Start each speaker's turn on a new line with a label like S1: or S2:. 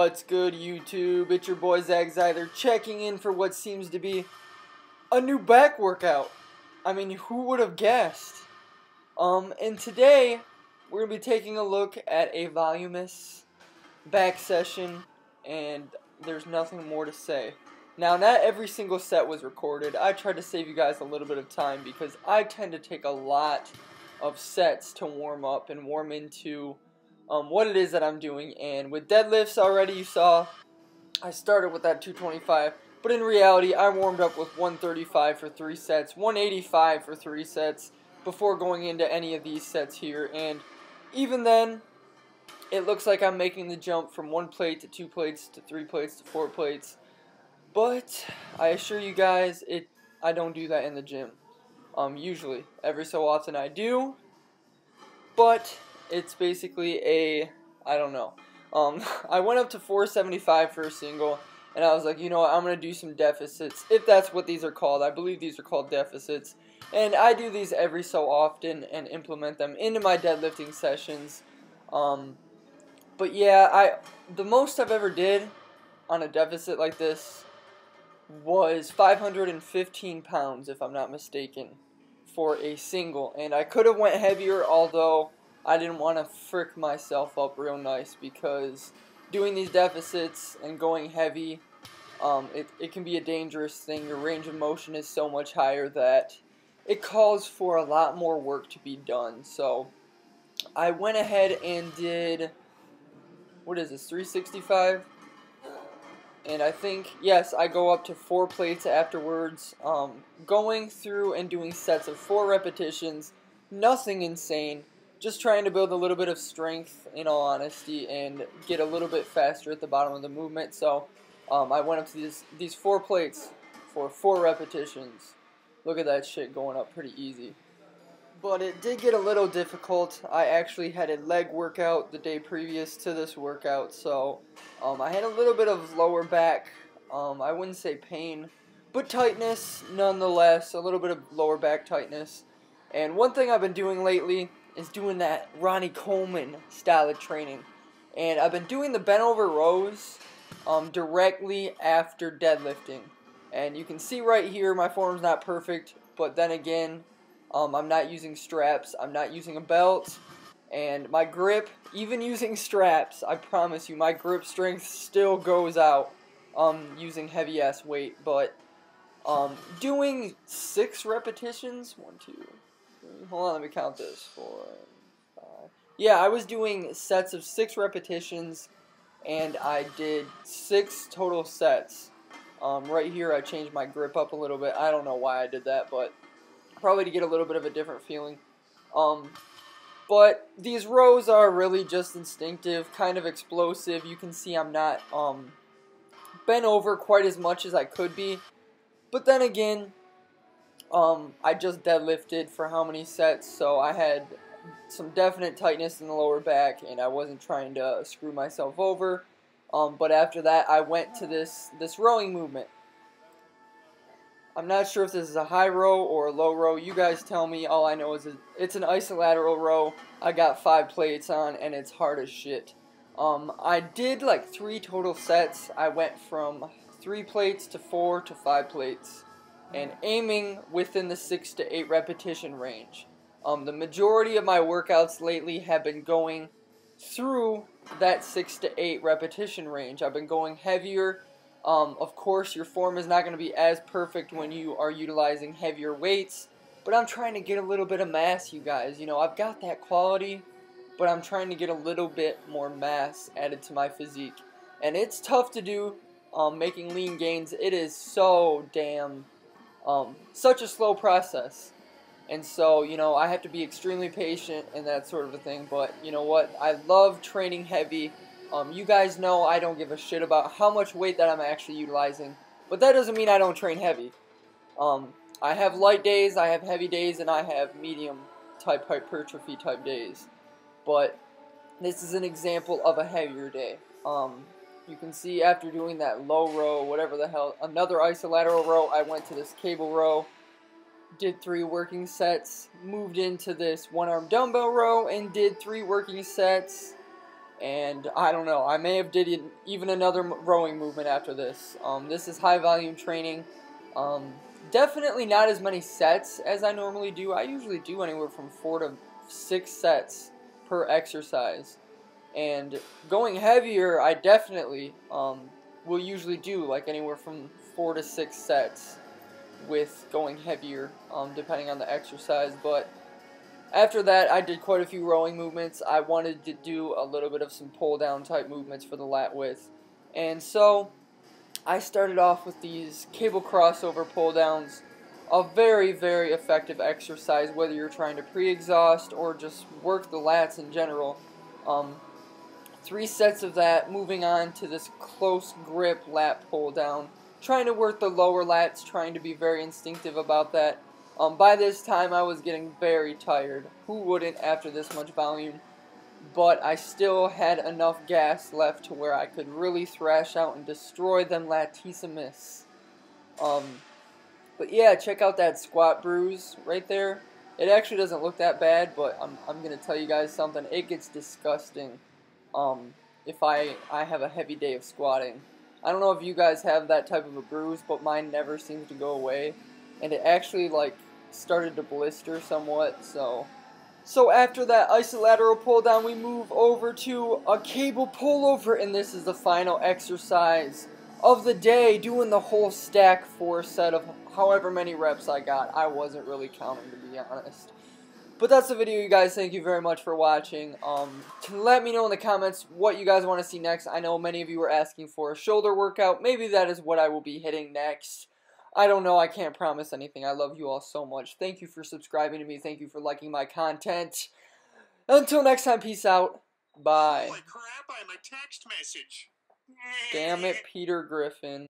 S1: What's good, YouTube? It's your boy Zach Zyther checking in for what seems to be a new back workout. I mean, who would have guessed? And today we're gonna be taking a look at a voluminous back session, and there's nothing more to say. Now, not every single set was recorded. I tried to save you guys a little bit of time because I tend to take a lot of sets to warm up and warm into what it is that I'm doing. And with deadlifts already, you saw I started with that 225, but in reality I warmed up with 135 for 3 sets, 185 for 3 sets before going into any of these sets here. And even then, it looks like I'm making the jump from 1 plate to 2 plates to 3 plates to 4 plates, but I assure you guys, I don't do that in the gym. Usually, every so often I do, but it's basically I don't know. I went up to 475 for a single, and I was like, you know what, I'm going to do some deficits, if that's what these are called. I believe these are called deficits, and I do these every so often and implement them into my deadlifting sessions. But yeah, the most I've ever did on a deficit like this was 515 pounds, if I'm not mistaken, for a single. And I could have went heavier, although I didn't want to frick myself up real nice, because doing these deficits and going heavy, it can be a dangerous thing. Your range of motion is so much higher that it calls for a lot more work to be done. So I went ahead and did, what is this, 365? And I think, yes, I go up to 4 plates afterwards, going through and doing sets of 4 repetitions, nothing insane, just trying to build a little bit of strength, in all honesty, and get a little bit faster at the bottom of the movement. So I went up to these 4 plates for 4 repetitions. Look at that shit going up pretty easy. But it did get a little difficult. I actually had a leg workout the day previous to this workout, so I had a little bit of lower back, I wouldn't say pain, but tightness nonetheless, a little bit of lower back tightness. And one thing I've been doing lately is doing that Ronnie Coleman style of training. And I've been doing the bent over rows directly after deadlifting. And you can see right here my form's not perfect, but then again, I'm not using straps, I'm not using a belt, and my grip, even using straps, I promise you, my grip strength still goes out using heavy ass weight. But doing 6 repetitions, 1, 2, 3, hold on, let me count this, 4, 5, yeah, I was doing sets of 6 repetitions, and I did 6 total sets. Right here I changed my grip up a little bit. I don't know why I did that, but probably to get a little bit of a different feeling. But these rows are really just instinctive, kind of explosive. You can see I'm not bent over quite as much as I could be. But then again, I just deadlifted for how many sets, so I had some definite tightness in the lower back, and I wasn't trying to screw myself over. But after that, I went to this rowing movement. I'm not sure if this is a high row or a low row. You guys tell me. All I know is it's an isolateral row. I got 5 plates on, and it's hard as shit. I did like 3 total sets. I went from 3 plates to 4 to 5 plates, and aiming within the 6 to 8 repetition range. The majority of my workouts lately have been going through that 6 to 8 repetition range. I've been going heavier. Of course, your form is not going to be as perfect when you are utilizing heavier weights, but I'm trying to get a little bit of mass, you guys. You know, I've got that quality, but I'm trying to get a little bit more mass added to my physique. And it's tough to do, making lean gains. It is so damn, such a slow process. And so, you know, I have to be extremely patient and that sort of a thing. But, you know what, I love training heavy. You guys know I don't give a shit about how much weight that I'm actually utilizing, but that doesn't mean I don't train heavy. I have light days, I have heavy days, and I have medium type hypertrophy type days. But this is an example of a heavier day. You can see after doing that low row, whatever the hell, another isolateral row, I went to this cable row, did 3 working sets, moved into this 1-arm dumbbell row, and did 3 working sets. and I don't know, I may have did even another rowing movement after this. This is high volume training. Definitely not as many sets as I normally do. I usually do anywhere from 4 to 6 sets per exercise. And going heavier, I definitely will usually do like anywhere from 4 to 6 sets with going heavier, depending on the exercise. But after that, I did quite a few rowing movements. I wanted to do a little bit of some pull down type movements for the lat width. And so I started off with these cable crossover pull downs. A very, very effective exercise, whether you're trying to pre-exhaust or just work the lats in general. 3 sets of that, moving on to this close grip lat pull down. Trying to work the lower lats, trying to be very instinctive about that. By this time I was getting very tired. Who wouldn't after this much volume? But I still had enough gas left to where I could really thrash out and destroy them latissimus. But yeah, check out that squat bruise right there. It actually doesn't look that bad, but I'm going to tell you guys something. It gets disgusting if I have a heavy day of squatting. I don't know if you guys have that type of a bruise, but mine never seems to go away. And it actually like started to blister somewhat, so after that isolateral pull down, we move over to a cable pullover, and this is the final exercise of the day, doing the whole stack for a set of however many reps I got. I wasn't really counting, to be honest. But that's the video, you guys. Thank you very much for watching. Let me know in the comments what you guys want to see next. I know many of you were asking for a shoulder workout. Maybe that is what I will be hitting next. I don't know. I can't promise anything. I love you all so much. Thank you for subscribing to me. Thank you for liking my content. Until next time, peace out. Bye.
S2: Holy crap, I'm a text message.
S1: Damn it, Peter Griffin.